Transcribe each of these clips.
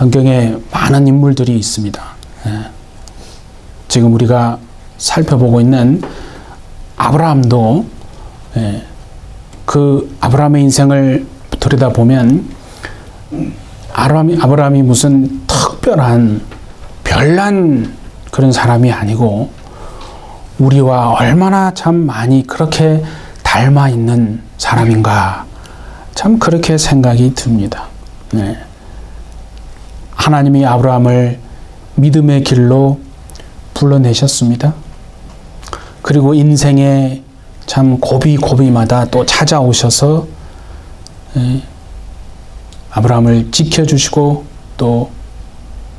성경에 많은 인물들이 있습니다. 지금 우리가 살펴보고 있는 아브라함도 그 아브라함의 인생을 들여다보면 아브라함이 무슨 특별한 별난 그런 사람이 아니고 우리와 얼마나 참 많이 그렇게 닮아 있는 사람인가 참 그렇게 생각이 듭니다. 하나님이 아브라함을 믿음의 길로 불러내셨습니다. 그리고 인생의 참 고비고비마다 또 찾아오셔서 아브라함을 지켜주시고 또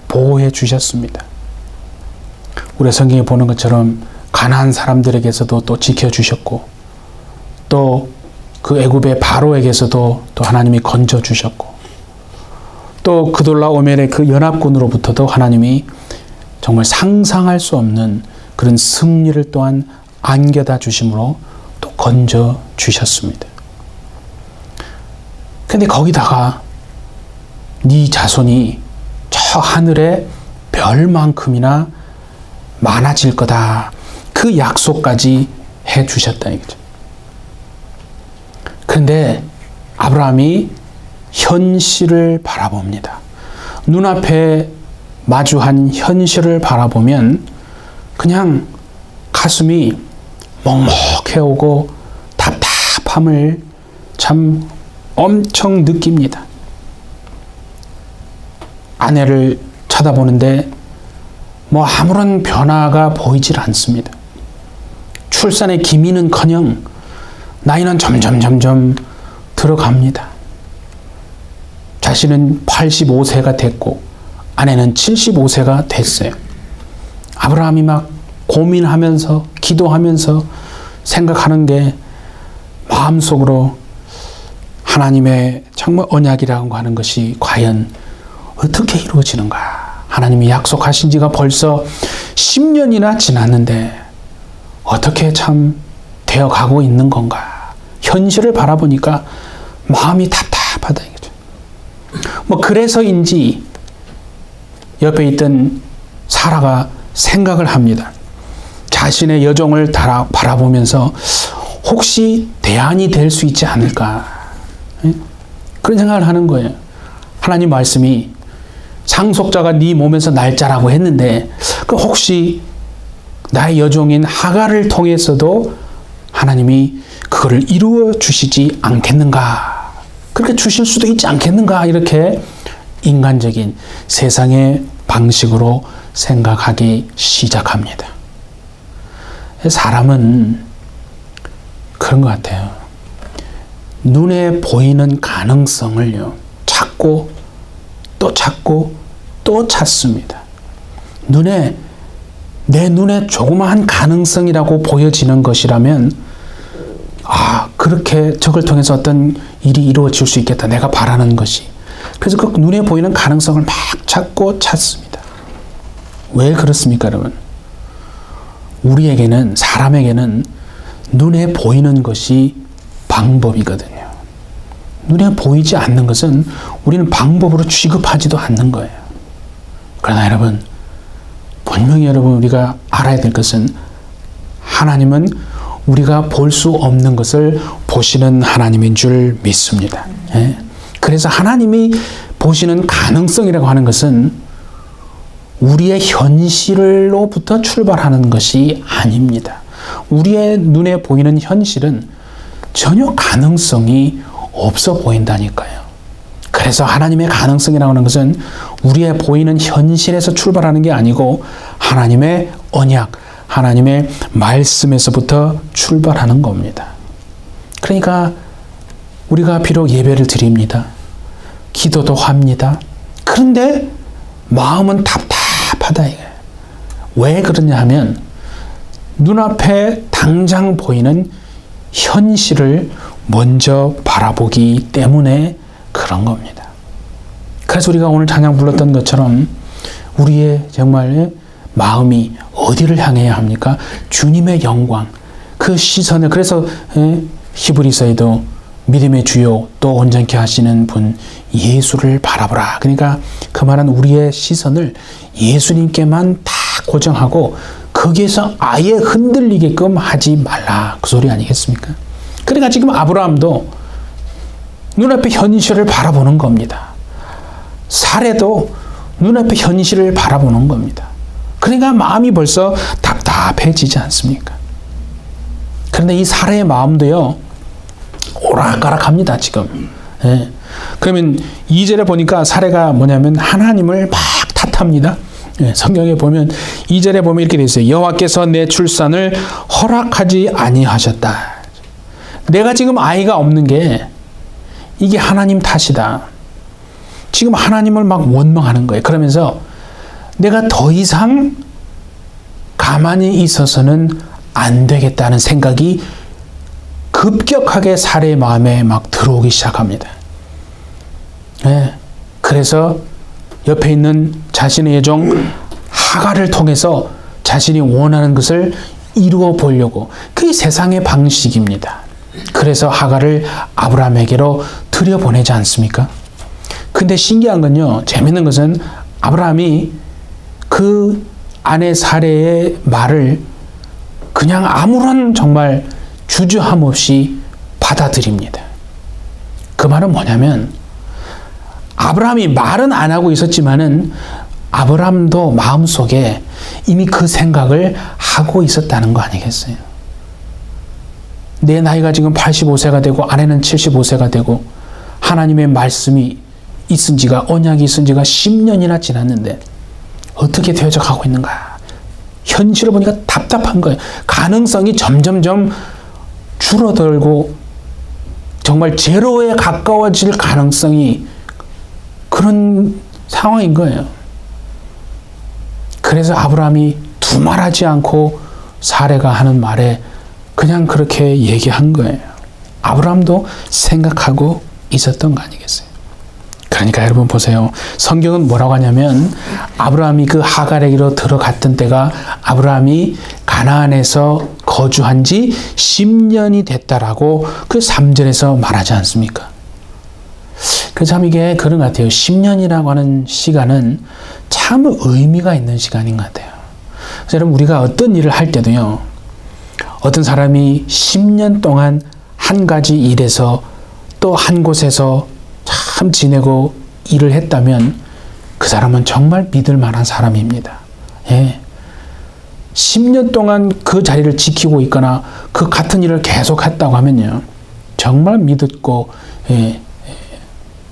보호해 주셨습니다. 우리 성경에 보는 것처럼 가나안 사람들에게서도 또 지켜주셨고 또 그 애굽의 바로에게서도 또 하나님이 건져주셨고 또 그돌라오멜의 그 연합군으로부터도 하나님이 정말 상상할 수 없는 그런 승리를 또한 안겨다 주심으로 또 건져 주셨습니다. 근데 거기다가 네 자손이 저 하늘의 별만큼이나 많아질 거다. 그 약속까지 해 주셨다 이거죠. 그런데 아브라함이 현실을 바라봅니다. 눈앞에 마주한 현실을 바라보면 그냥 가슴이 먹먹해오고 답답함을 참 엄청 느낍니다. 아내를 쳐다보는데 뭐 아무런 변화가 보이질 않습니다. 출산의 기미는커녕 나이는 점점 들어갑니다. 자신은 85세가 됐고 아내는 75세가 됐어요. 아브라함이 막 고민하면서 기도하면서 생각하는 게 마음속으로 하나님의 정말 언약이라고 하는 것이 과연 어떻게 이루어지는가. 하나님이 약속하신 지가 벌써 10년이나 지났는데 어떻게 참 되어가고 있는 건가. 현실을 바라보니까 마음이 답답하다 이거죠. 뭐 그래서인지 옆에 있던 사라가 생각을 합니다. 자신의 여종을 바라보면서 혹시 대안이 될 수 있지 않을까. 그런 생각을 하는 거예요. 하나님 말씀이 상속자가 네 몸에서 날 자라고 했는데 그 혹시 나의 여종인 하갈을 통해서도 하나님이 그거를 이루어 주시지 않겠는가. 그렇게 주실 수도 있지 않겠는가. 이렇게 인간적인 세상의 방식으로 생각하기 시작합니다. 사람은 그런 것 같아요. 눈에 보이는 가능성을요, 찾고 또 찾고 또 찾습니다. 내 눈에 조그마한 가능성이라고 보여지는 것이라면 그렇게 저걸 통해서 어떤 일이 이루어질 수 있겠다. 내가 바라는 것이. 그래서 그 눈에 보이는 가능성을 막 찾고 찾습니다. 왜 그렇습니까, 여러분? 우리에게는, 사람에게는 눈에 보이는 것이 방법이거든요. 눈에 보이지 않는 것은 우리는 방법으로 취급하지도 않는 거예요. 그러나 여러분, 분명히 여러분 우리가 알아야 될 것은 하나님은 우리가 볼 수 없는 것을 보시는 하나님인 줄 믿습니다. 그래서 하나님이 보시는 가능성이라고 하는 것은 우리의 현실로부터 출발하는 것이 아닙니다. 우리의 눈에 보이는 현실은 전혀 가능성이 없어 보인다니까요. 그래서 하나님의 가능성이라고 하는 것은 우리의 보이는 현실에서 출발하는 게 아니고 하나님의 언약, 하나님의 말씀에서부터 출발하는 겁니다. 그러니까 우리가 비록 예배를 드립니다. 기도도 합니다. 그런데 마음은 답답하다 이거예요. 왜 그러냐 하면 눈앞에 당장 보이는 현실을 먼저 바라보기 때문에 그런 겁니다. 그래서 우리가 오늘 찬양 불렀던 것처럼 우리의 정말 마음이 어디를 향해야 합니까? 주님의 영광, 그 시선을. 그래서 히브리서에도 믿음의 주요 또 온전케 하시는 분 예수를 바라보라. 그러니까 그 말은 우리의 시선을 예수님께만 다 고정하고 거기에서 아예 흔들리게끔 하지 말라. 그 소리 아니겠습니까? 그러니까 지금 아브라함도 눈앞의 현실을 바라보는 겁니다. 사례도 눈앞의 현실을 바라보는 겁니다. 그러니까 마음이 벌써 답답해지지 않습니까? 그런데 이 사례의 마음도요, 오락가락합니다, 지금. 예. 그러면 2절에 보니까 사례가 뭐냐면 하나님을 막 탓합니다. 예, 성경에 보면 2절에 보면 이렇게 되어 있어요. 여호와께서 내 출산을 허락하지 아니하셨다. 내가 지금 아이가 없는 게 이게 하나님 탓이다. 지금 하나님을 막 원망하는 거예요. 그러면서 내가 더 이상 가만히 있어서는 안 되겠다는 생각이 급격하게 사례의 마음에 막 들어오기 시작합니다. 네. 그래서 옆에 있는 자신의 여종 하갈을 통해서 자신이 원하는 것을 이루어 보려고, 그게 세상의 방식입니다. 그래서 하갈을 아브라함에게로 들여보내지 않습니까? 근데 신기한 건요, 재밌는 것은 아브라함이 그 아내 사례의 말을 그냥 아무런 정말 주저함 없이 받아들입니다. 그 말은 뭐냐면 아브라함이 말은 안 하고 있었지만은 아브라함도 마음속에 이미 그 생각을 하고 있었다는 거 아니겠어요? 내 나이가 지금 85세가 되고 아내는 75세가 되고 하나님의 말씀이 있은 지가, 언약이 있은 지가 10년이나 지났는데 어떻게 되어져 가고 있는가? 현실을 보니까 답답한 거예요. 가능성이 점점점 줄어들고 정말 제로에 가까워질 가능성이 그런 상황인 거예요. 그래서 아브라함이 두말하지 않고 사례가 하는 말에 그냥 그렇게 얘기한 거예요. 아브라함도 생각하고 있었던 거 아니겠어요? 그러니까 여러분 보세요. 성경은 뭐라고 하냐면 아브라함이 그 하갈에게로 들어갔던 때가 아브라함이 가나안에서 거주한 지 10년이 됐다라고 그 3절에서 말하지 않습니까? 그 참 이게 그런 것 같아요. 10년이라고 하는 시간은 참 의미가 있는 시간인 것 같아요. 그래서 여러분 우리가 어떤 일을 할 때도요. 어떤 사람이 10년 동안 한 가지 일에서 또 한 곳에서 참 지내고 일을 했다면 그 사람은 정말 믿을 만한 사람입니다. 예. 10년 동안 그 자리를 지키고 있거나 그 같은 일을 계속 했다고 하면요. 정말 믿고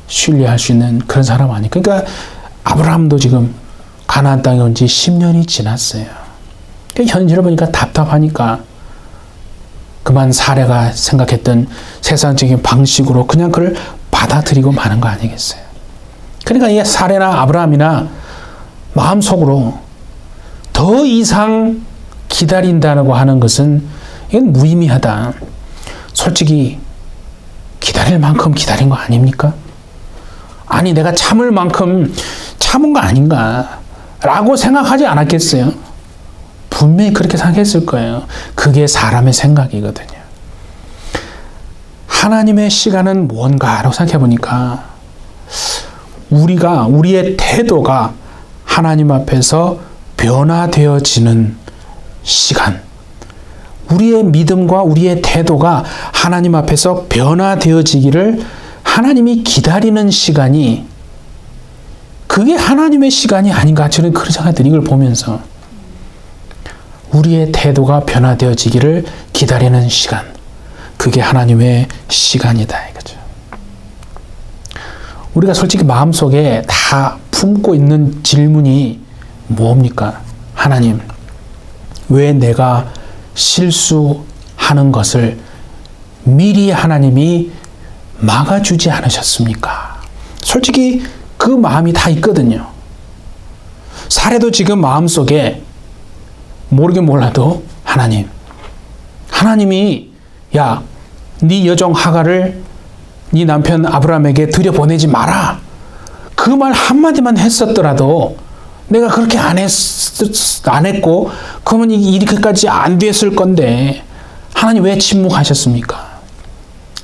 신뢰할 수 있는 그런 사람 아니에요. 그러니까 아브라함도 지금 가나안 땅에 온 지 10년이 지났어요. 현실을 보니까 답답하니까 그만 사례가 생각했던 세상적인 방식으로 그냥 그를 받아들이고 마는 거 아니겠어요? 그러니까 이 사례나 아브라함이나 마음속으로 더 이상 기다린다고 하는 것은 이건 무의미하다. 솔직히 기다릴 만큼 기다린 거 아닙니까? 아니 내가 참을 만큼 참은 거 아닌가 라고 생각하지 않았겠어요? 분명히 그렇게 생각했을 거예요. 그게 사람의 생각이거든요. 하나님의 시간은 뭔가라고 생각해 보니까 우리의 태도가 하나님 앞에서 변화되어지는 시간, 우리의 믿음과 우리의 태도가 하나님 앞에서 변화되어지기를 하나님이 기다리는 시간이, 그게 하나님의 시간이 아닌가, 저는 그런 생각이 들어요. 이걸 보면서 우리의 태도가 변화되어지기를 기다리는 시간, 그게 하나님의 시간이다 이거죠. 우리가 솔직히 마음속에 다 품고 있는 질문이 뭡니까? 하나님, 왜 내가 실수하는 것을 미리 하나님이 막아주지 않으셨습니까? 솔직히 그 마음이 다 있거든요. 사례도 지금 마음속에 모르긴 몰라도 하나님이 야, 네 여종 하갈을 네 남편 아브라함에게 들여보내지 마라. 그 말 한마디만 했었더라도 내가 그렇게 안 했고 그러면 이렇게까지 안 됐을 건데 하나님 왜 침묵하셨습니까?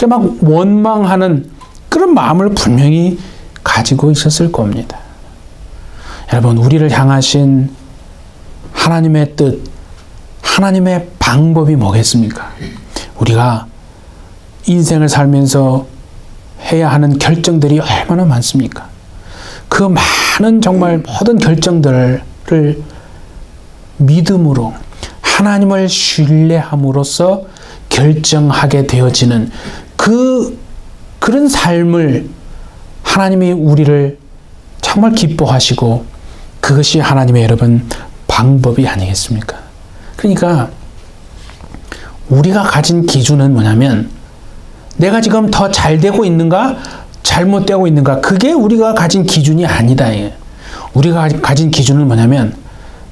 막 원망하는 그런 마음을 분명히 가지고 있었을 겁니다. 여러분, 우리를 향하신 하나님의 뜻, 하나님의 방법이 뭐겠습니까? 우리가 인생을 살면서 해야 하는 결정들이 얼마나 많습니까? 그 많은 정말 모든 결정들을 믿음으로 하나님을 신뢰함으로써 결정하게 되어지는 그런 삶을 하나님이 우리를 정말 기뻐하시고 그것이 하나님의 여러분 방법이 아니겠습니까? 그러니까 우리가 가진 기준은 뭐냐면 내가 지금 더 잘 되고 있는가 잘못되고 있는가 그게 우리가 가진 기준이 아니다. 우리가 가진 기준은 뭐냐면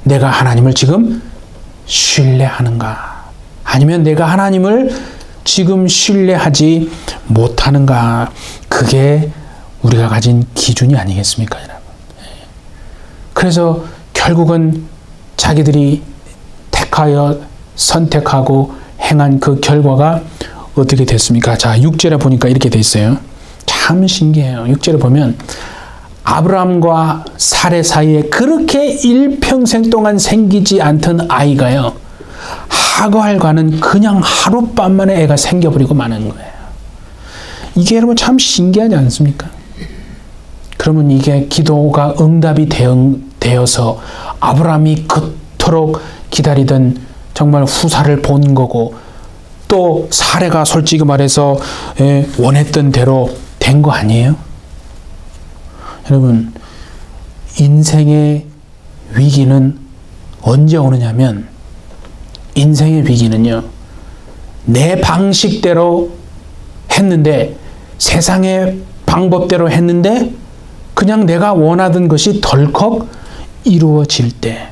내가 하나님을 지금 신뢰하는가 아니면 내가 하나님을 지금 신뢰하지 못하는가 그게 우리가 가진 기준이 아니겠습니까, 여러분? 그래서 결국은 자기들이 택하여 선택하고 행한 그 결과가 어떻게 됐습니까? 자, 6절에 보니까 이렇게 돼 있어요. 참 신기해요. 6절에 보면 아브라함과 사레 사이에 그렇게 일평생 동안 생기지 않던 아이가요. 하갈과는 그냥 하룻밤 만에 애가 생겨버리고 마는 거예요. 이게 여러분 참 신기하지 않습니까? 그러면 이게 기도가 응답이 되어서 아브라함이 그토록 기다리던 정말 후사를 본 거고 또 사례가 솔직히 말해서 원했던 대로 된 거 아니에요? 여러분, 인생의 위기는 언제 오느냐면 인생의 위기는요, 내 방식대로 했는데 세상의 방법대로 했는데 그냥 내가 원하던 것이 덜컥 이루어질 때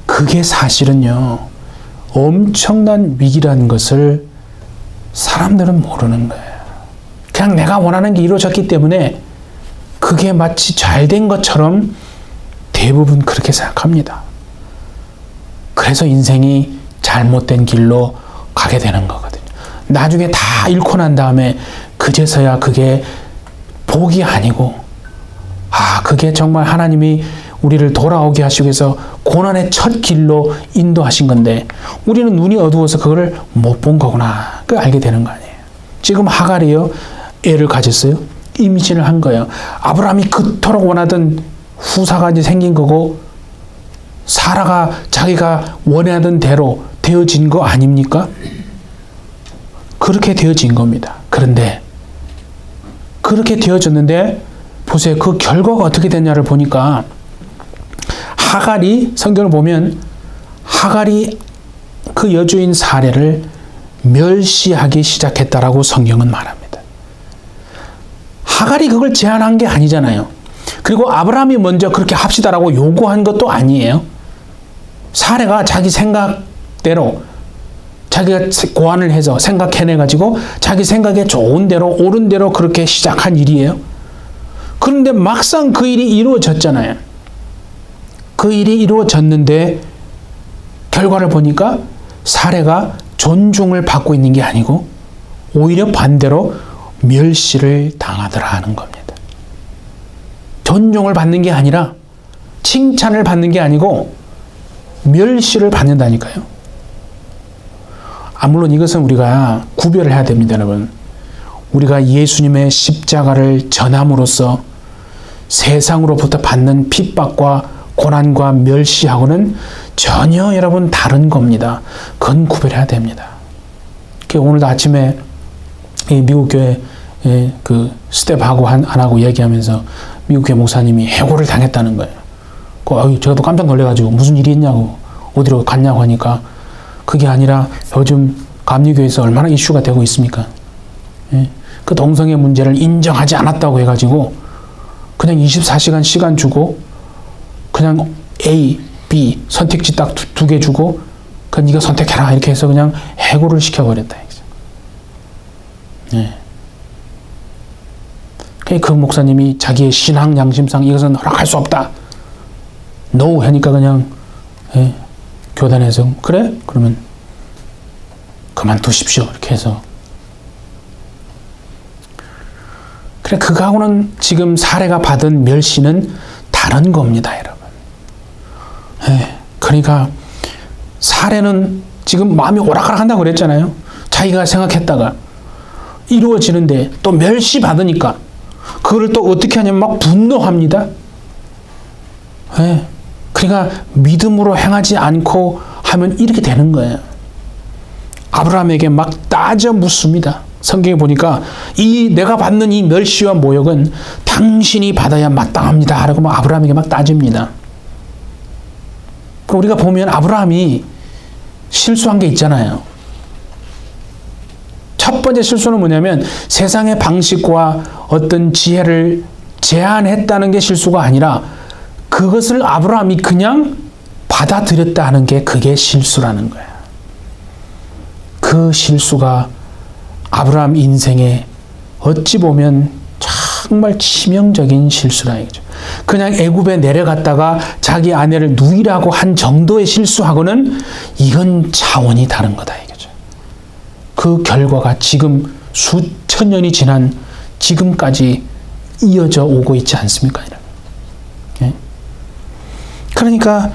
그게 사실은요 엄청난 위기라는 것을 사람들은 모르는 거예요. 그냥 내가 원하는 게 이루어졌기 때문에 그게 마치 잘된 것처럼 대부분 그렇게 생각합니다. 그래서 인생이 잘못된 길로 가게 되는 거거든요. 나중에 다 잃고 난 다음에 그제서야 그게 복이 아니고 그게 정말 하나님이 우리를 돌아오게 하시기 위해서 고난의 첫 길로 인도하신 건데 우리는 눈이 어두워서 그거를 못 본 거구나. 그걸 알게 되는 거 아니에요. 지금 하갈이요. 애를 가졌어요. 임신을 한 거예요. 아브라함이 그토록 원하던 후사가 이제 생긴 거고 사라가 자기가 원하던 대로 되어진 거 아닙니까? 그렇게 되어진 겁니다. 그런데 그렇게 되어졌는데 보세요. 그 결과가 어떻게 됐냐를 보니까 하갈이 성경을 보면 하갈이 그 여주인 사례를 멸시하기 시작했다라고 성경은 말합니다. 하갈이 그걸 제안한 게 아니잖아요. 그리고 아브라함이 먼저 그렇게 합시다라고 요구한 것도 아니에요. 사례가 자기 생각대로 자기가 고안을 해서 생각해내가지고 자기 생각에 좋은 대로 옳은 대로 그렇게 시작한 일이에요. 그런데 막상 그 일이 이루어졌잖아요. 그 일이 이루어졌는데 결과를 보니까 사례가 존중을 받고 있는 게 아니고 오히려 반대로 멸시를 당하더라 하는 겁니다. 존중을 받는 게 아니라 칭찬을 받는 게 아니고 멸시를 받는다니까요. 물론 이것은 우리가 구별을 해야 됩니다, 여러분. 우리가 예수님의 십자가를 전함으로써 세상으로부터 받는 핍박과 고난과 멸시하고는 전혀 여러분 다른 겁니다. 그건 구별해야 됩니다. 오늘도 아침에 미국 교회 그 스텝하고 안 하고 얘기하면서 미국 교회 목사님이 해고를 당했다는 거예요. 제가 또 깜짝 놀래가지고 무슨 일이 있냐고 어디로 갔냐고 하니까 그게 아니라 요즘 감리교회에서 얼마나 이슈가 되고 있습니까? 그 동성애 문제를 인정하지 않았다고 해가지고 그냥 24시간 시간 주고 그냥 A, B 선택지 딱 두 개 주고 그냥 네가 선택해라 이렇게 해서 그냥 해고를 시켜버렸다. 그 목사님이 자기의 신앙 양심상 이것은 허락할 수 없다. No 하니까 그냥 교단에서 그래? 그러면 그만두십시오. 이렇게 해서 그래, 그거하고는 지금 사례가 받은 멸시는 다른 겁니다, 여러분. 예, 그러니까 사례는 지금 마음이 오락가락한다고 그랬잖아요. 자기가 생각했다가 이루어지는데 또 멸시받으니까 그걸 또 어떻게 하냐면 막 분노합니다. 예, 그러니까 믿음으로 행하지 않고 하면 이렇게 되는 거예요. 아브라함에게 막 따져 묻습니다. 성경에 보니까 이 내가 받는 이 멸시와 모욕은 당신이 받아야 마땅합니다. 라고 막 아브라함에게 막 따집니다. 그럼 우리가 보면 아브라함이 실수한 게 있잖아요. 첫 번째 실수는 뭐냐면 세상의 방식과 어떤 지혜를 제한했다는 게 실수가 아니라 그것을 아브라함이 그냥 받아들였다 하는 게 그게 실수라는 거예요. 그 실수가 아브라함 인생에 어찌 보면 정말 치명적인 실수라 이거죠. 그냥 애굽에 내려갔다가 자기 아내를 누이라고 한 정도의 실수하고는 이건 차원이 다른 거다 이거죠. 그 결과가 지금 수천 년이 지난 지금까지 이어져 오고 있지 않습니까? 예? 그러니까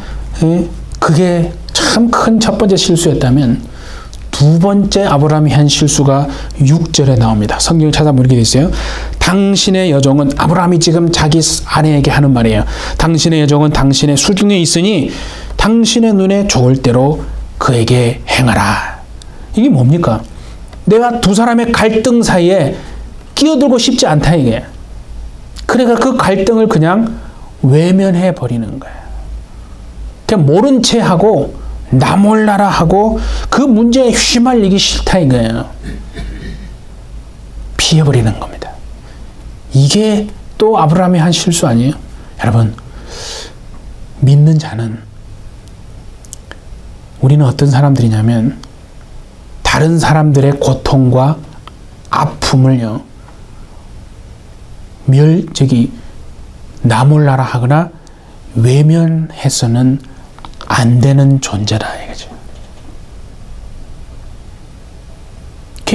그게 참 큰 첫 번째 실수였다면 두 번째 아브라함이 한 실수가 6절에 나옵니다. 성경을 찾아보면 이렇게 돼 있어요. 당신의 여종은, 아브라함이 지금 자기 아내에게 하는 말이에요. 당신의 여종은 당신의 수중에 있으니 당신의 눈에 좋을 대로 그에게 행하라. 이게 뭡니까? 내가 두 사람의 갈등 사이에 끼어들고 싶지 않다 이게. 그러니까 그 갈등을 그냥 외면해 버리는 거예요. 그냥 모른 채 하고 나 몰라라 하고 그 문제에 휘말리기 싫다 이거예요. 피해버리는 겁니다. 이게 또 아브라함이 한 실수 아니에요? 여러분, 믿는 자는 우리는 어떤 사람들이냐면 다른 사람들의 고통과 아픔을요 나 몰라라 하거나 외면해서는 안 되는 존재다 이거죠.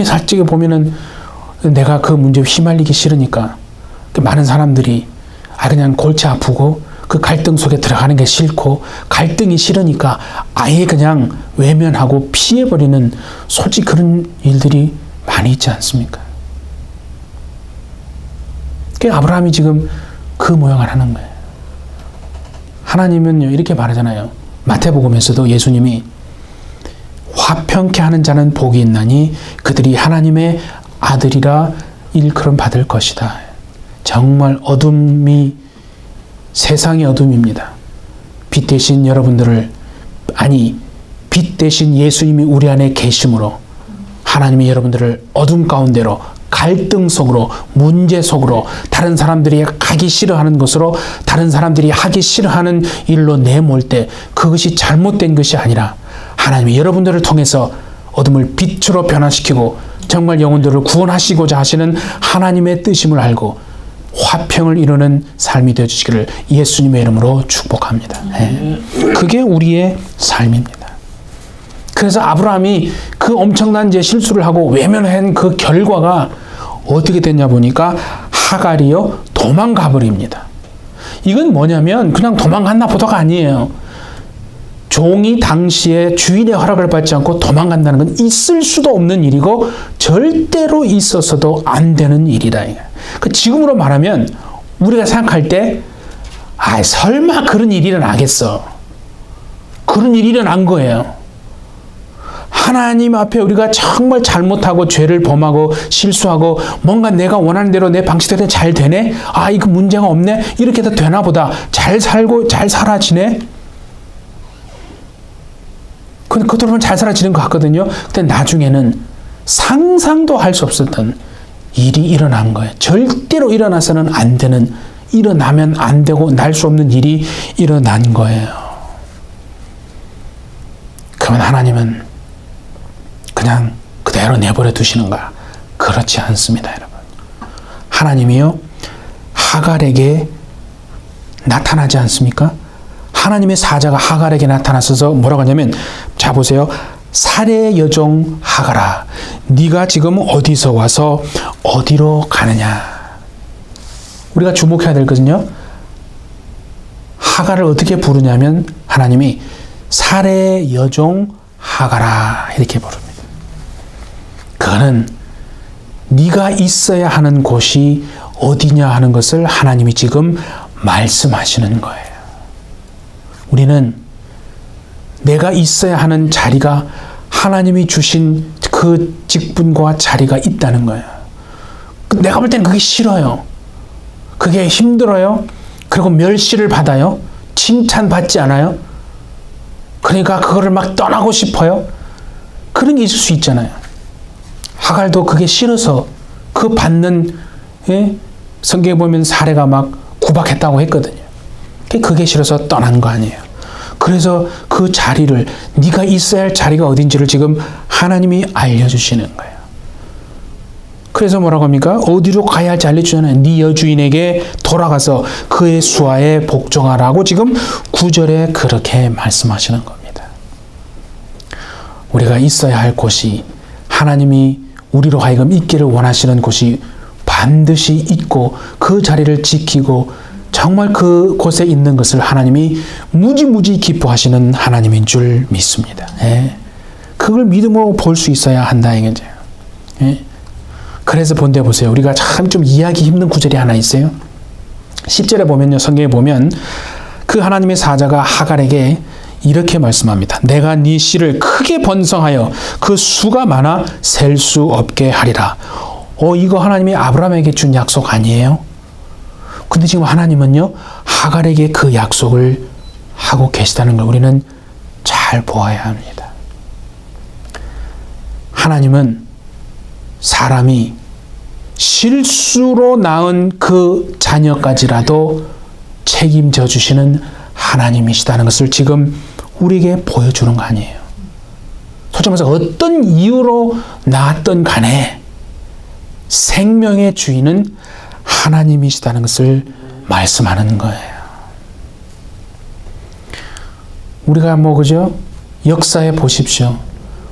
솔직히 보면은 내가 그 문제에 휘말리기 싫으니까 많은 사람들이 그냥 골치 아프고 그 갈등 속에 들어가는 게 싫고 갈등이 싫으니까 아예 그냥 외면하고 피해버리는 솔직히 그런 일들이 많이 있지 않습니까? 아브라함이 지금 그 모양을 하는 거예요. 하나님은요 이렇게 말하잖아요. 마태복음에서도 예수님이 화평케 하는 자는 복이 있나니 그들이 하나님의 아들이라 일컬음 받을 것이다. 정말 어둠이 세상의 어둠입니다. 빛 대신 여러분들을 빛 대신 예수님이 우리 안에 계심으로 하나님이 여러분들을 어둠 가운데로 갈등 속으로 문제 속으로 다른 사람들이 가기 싫어하는 것으로 다른 사람들이 하기 싫어하는 일로 내몰 때 그것이 잘못된 것이 아니라 하나님이 여러분들을 통해서 어둠을 빛으로 변화시키고 정말 영혼들을 구원하시고자 하시는 하나님의 뜻임을 알고 화평을 이루는 삶이 되어주시기를 예수님의 이름으로 축복합니다. 그게 우리의 삶입니다. 그래서 아브라함이 그 엄청난 실수를 하고 외면한 그 결과가 어떻게 됐냐 보니까 하갈이요 도망가 버립니다. 이건 뭐냐면 그냥 도망갔나 보다가 아니에요. 종이 당시에 주인의 허락을 받지 않고 도망간다는 건 있을 수도 없는 일이고 절대로 있어서도 안 되는 일이다. 지금으로 말하면 우리가 생각할 때 설마 그런 일이 일어나겠어. 그런 일이 일어난 거예요. 하나님 앞에 우리가 정말 잘못하고 죄를 범하고 실수하고 뭔가 내가 원하는 대로 내 방식대로 잘 되네? 이거 문제가 없네? 이렇게 해도 되나 보다. 잘 살고 잘 살아지네? 근데 그대로는 잘 살아지는 것 같거든요. 근데 나중에는 상상도 할 수 없었던 일이 일어난 거예요. 절대로 일어나서는 안 되는, 일어나면 안 되고 날 수 없는 일이 일어난 거예요. 그러면 하나님은 그냥 그대로 내버려 두시는가? 그렇지 않습니다, 여러분. 하나님이요 하갈에게 나타나지 않습니까? 하나님의 사자가 하갈에게 나타나서서 뭐라고 하냐면, 자 보세요. 사례 여종 하갈아, 네가 지금 어디서 와서 어디로 가느냐? 우리가 주목해야 될 것은요, 하갈을 어떻게 부르냐면 하나님이 사레의 여종 하갈아 이렇게 부릅니다. 그거는 네가 있어야 하는 곳이 어디냐 하는 것을 하나님이 지금 말씀하시는 거예요. 우리는 내가 있어야 하는 자리가 하나님이 주신 그 직분과 자리가 있다는 거예요. 내가 볼 때는 그게 싫어요. 그게 힘들어요. 그리고 멸시를 받아요. 칭찬받지 않아요. 그러니까 그거를 막 떠나고 싶어요. 그런 게 있을 수 있잖아요. 하갈도 그게 싫어서 그 받는, 성경에 보면 사례가 막 구박했다고 했거든요. 그게 싫어서 떠난 거 아니에요. 그래서 그 자리를, 네가 있어야 할 자리가 어딘지를 지금 하나님이 알려주시는 거예요. 그래서 뭐라고 합니까? 어디로 가야 할지 알려주잖아요. 네 여주인에게 돌아가서 그의 수하에 복종하라고 지금 9절에 그렇게 말씀하시는 겁니다. 우리가 있어야 할 곳이, 하나님이 우리로 하여금 있기를 원하시는 곳이 반드시 있고 그 자리를 지키고 정말 그곳에 있는 것을 하나님이 무지무지 기뻐하시는 하나님인 줄 믿습니다. 그걸 믿음으로 볼 수 있어야 한다 이거죠. 그래서 본데 보세요. 우리가 참 좀 이해하기 힘든 구절이 하나 있어요. 10절에 보면요, 성경에 보면 그 하나님의 사자가 하갈에게 이렇게 말씀합니다. 내가 네 씨를 크게 번성하여 그 수가 많아 셀 수 없게 하리라. 이거 하나님이 아브라함에게 준 약속 아니에요? 근데 지금 하나님은요, 하갈에게 그 약속을 하고 계시다는 걸 우리는 잘 보아야 합니다. 하나님은 사람이 실수로 낳은 그 자녀까지라도 책임져 주시는 하나님이시다는 것을 지금 우리에게 보여주는 거 아니에요. 솔직히 말해서 어떤 이유로 낳았던 간에 생명의 주인은 하나님이시다는 것을 말씀하는 거예요. 우리가 그죠? 역사에 보십시오.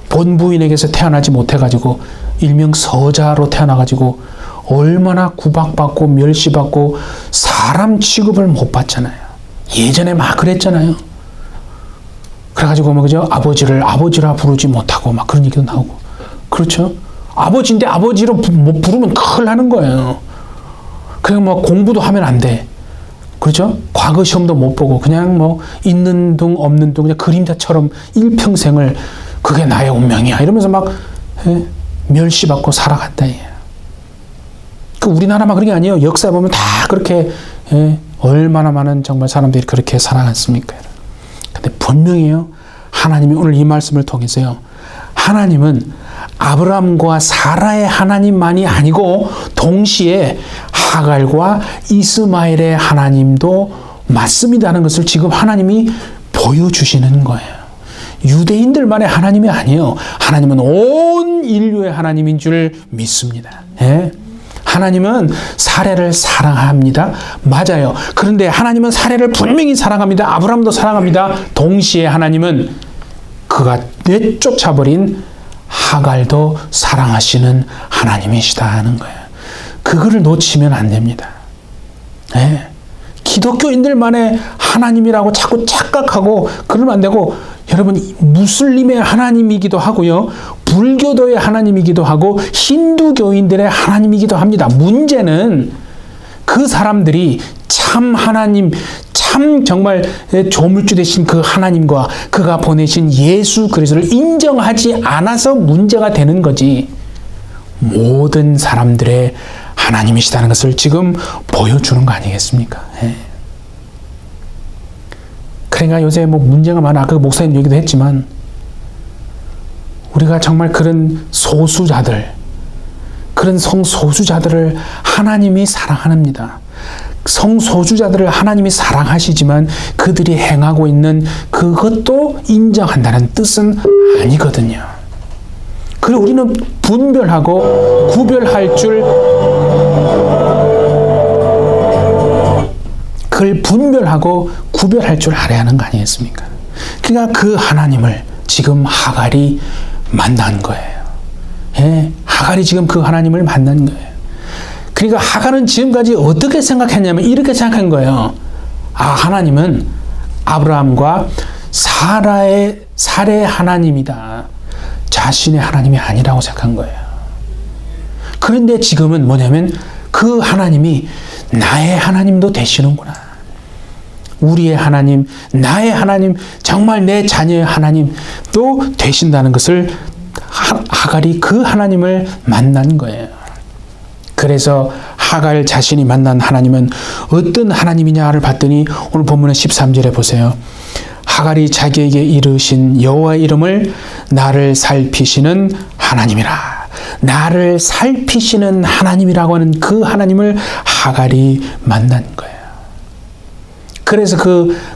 본부인에게서 태어나지 못해가지고 일명 서자로 태어나가지고 얼마나 구박받고 멸시받고 사람 취급을 못 받잖아요. 예전에 막 그랬잖아요. 그래가지고 그죠? 아버지를 아버지라 부르지 못하고 막 그런 얘기도 나오고. 그렇죠? 아버지인데 아버지로 못 부르면 큰일 나는 거예요. 그냥 공부도 하면 안 돼. 그렇죠? 과거 시험도 못 보고 그냥 있는 둥 없는 둥 그냥 그림자처럼 일평생을 그게 나의 운명이야 이러면서 막 멸시받고 살아갔다. 우리나라만 그런 게 아니에요. 역사에 보면 다 그렇게 얼마나 많은 정말 사람들이 그렇게 살아갔습니까? 근데 분명해요. 하나님이 오늘 이 말씀을 통해서요. 하나님은 아브라함과 사라의 하나님만이 아니고 동시에 하갈과 이스마엘의 하나님도 맞습니다는 것을 지금 하나님이 보여주시는 거예요. 유대인들만의 하나님이 아니에요. 하나님은 온 인류의 하나님인 줄 믿습니다. 하나님은 사례를 사랑합니다. 맞아요. 그런데 하나님은 사례를 분명히 사랑합니다. 아브라함도 사랑합니다. 동시에 하나님은 그가 내쫓아버린 하갈도 사랑하시는 하나님이시다는 거예요. 그거를 놓치면 안 됩니다. 기독교인들만의 하나님이라고 자꾸 착각하고 그러면 안 되고, 여러분, 무슬림의 하나님이기도 하고요, 불교도의 하나님이기도 하고 힌두교인들의 하나님이기도 합니다. 문제는 그 사람들이 참 하나님, 참 정말 조물주 되신 그 하나님과 그가 보내신 예수 그리스도를 인정하지 않아서 문제가 되는 거지, 모든 사람들의 하나님이시다는 것을 지금 보여주는 거 아니겠습니까? 그러니까 요새 문제가 많아. 아까 목사님 얘기도 했지만, 우리가 정말 그런 소수자들, 그런 성소수자들을 하나님이 사랑합니다. 성소수자들을 하나님이 사랑하시지만 그들이 행하고 있는 그것도 인정한다는 뜻은 아니거든요. 그리고 우리는 분별하고 구별할 줄, 그걸 분별하고 구별할 줄 알아야 하는 거 아니겠습니까? 그러니까 그 하나님을 지금 하갈이 만난 거예요. 하갈이 지금 그 하나님을 만난 거예요. 그러니까 하갈은 지금까지 어떻게 생각했냐면 이렇게 생각한 거예요. 하나님은 아브라함과 사라의 하나님이다. 자신의 하나님이 아니라고 생각한 거예요. 그런데 지금은 뭐냐면 그 하나님이 나의 하나님도 되시는구나. 우리의 하나님, 나의 하나님, 정말 내 자녀의 하나님도 되신다는 것을 하갈이 그 하나님을 만난 거예요. 그래서 하갈 자신이 만난 하나님은 어떤 하나님이냐를 봤더니 오늘 본문의 13절에 보세요. 하갈이 자기에게 이르신 여호와의 이름을 나를 살피시는 하나님이라. 나를 살피시는 하나님이라고 하는 그 하나님을 하갈이 만난 거예요. 그래서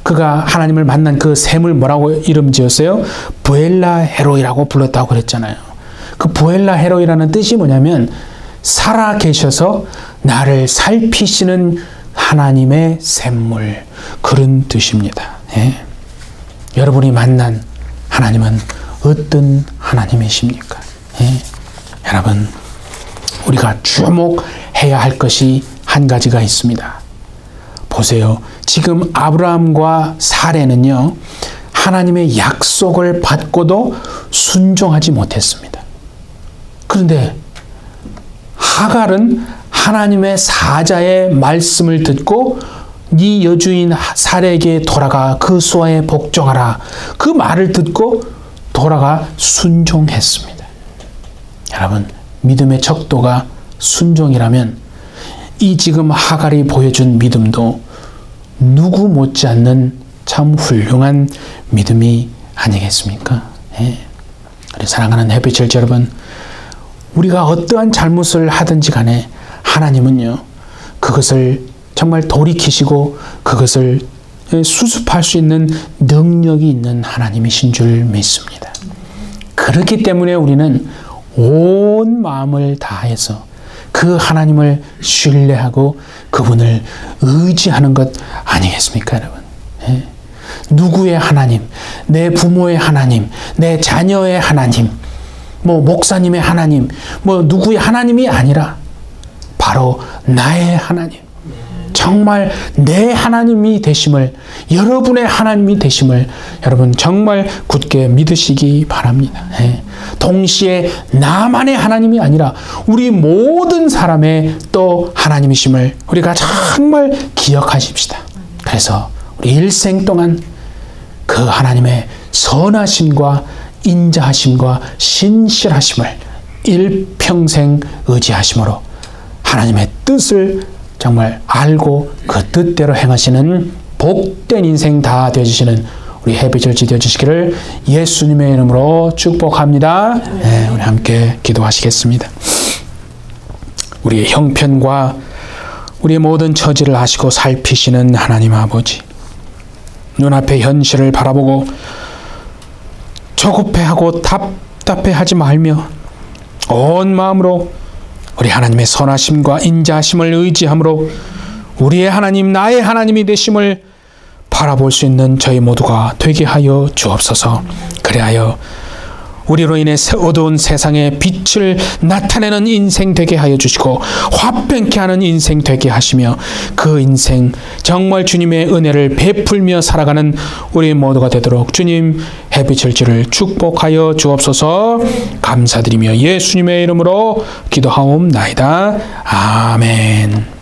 그가 하나님을 만난 그 샘을 뭐라고 이름 지었어요? 부엘라 헤로이라고 불렀다고 그랬잖아요. 그 부엘라 헤로이라는 뜻이 뭐냐면 살아 계셔서 나를 살피시는 하나님의 샘물, 그런 뜻입니다. 예. 여러분이 만난 하나님은 어떤 하나님이십니까? 예. 여러분, 우리가 주목해야 할 것이 한 가지가 있습니다. 보세요. 지금 아브라함과 사레는요, 하나님의 약속을 받고도 순종하지 못했습니다. 그런데 하갈은 하나님의 사자의 말씀을 듣고 네 여주인 사레에게 돌아가 그 수하에 복종하라. 그 말을 듣고 돌아가 순종했습니다. 여러분, 믿음의 척도가 순종이라면 이 지금 하갈이 보여준 믿음도 누구 못지않는 참 훌륭한 믿음이 아니겠습니까? 예. 우리 사랑하는 햇빛철 여러분, 우리가 어떠한 잘못을 하든지 간에 하나님은요, 그것을 정말 돌이키시고 그것을 수습할 수 있는 능력이 있는 하나님이신 줄 믿습니다. 그렇기 때문에 우리는 온 마음을 다해서 그 하나님을 신뢰하고 그분을 의지하는 것 아니겠습니까, 여러분? 예? 누구의 하나님, 내 부모의 하나님, 내 자녀의 하나님, 목사님의 하나님, 누구의 하나님이 아니라 바로 나의 하나님, 정말 내 하나님이 되심을, 여러분의 하나님이 되심을 여러분 정말 굳게 믿으시기 바랍니다. 예. 동시에 나만의 하나님이 아니라 우리 모든 사람의 또 하나님이심을 우리가 정말 기억하십시다. 그래서 우리 일생 동안 그 하나님의 선하심과 인자하심과 신실하심을 일평생 의지하심으로 하나님의 뜻을 정말 알고 그 뜻대로 행하시는 복된 인생 다 되어주시는 우리 해피절지 되어주시기를 예수님의 이름으로 축복합니다. 네, 우리 함께 기도하시겠습니다. 우리의 형편과 우리의 모든 처지를 아시고 살피시는 하나님 아버지, 눈앞의 현실을 바라보고 조급해하고 답답해하지 말며 온 마음으로 우리 하나님의 선하심과 인자하심을 의지함으로 우리의 하나님, 나의 하나님이 되심을 바라볼 수 있는 저희 모두가 되게 하여 주옵소서. 그리하여 우리로 인해 어두운 세상에 빛을 나타내는 인생 되게 하여 주시고 화평케 하는 인생 되게 하시며 그 인생 정말 주님의 은혜를 베풀며 살아가는 우리 모두가 되도록 주님 해비철지를 축복하여 주옵소서. 감사드리며 예수님의 이름으로 기도하옵나이다. 아멘.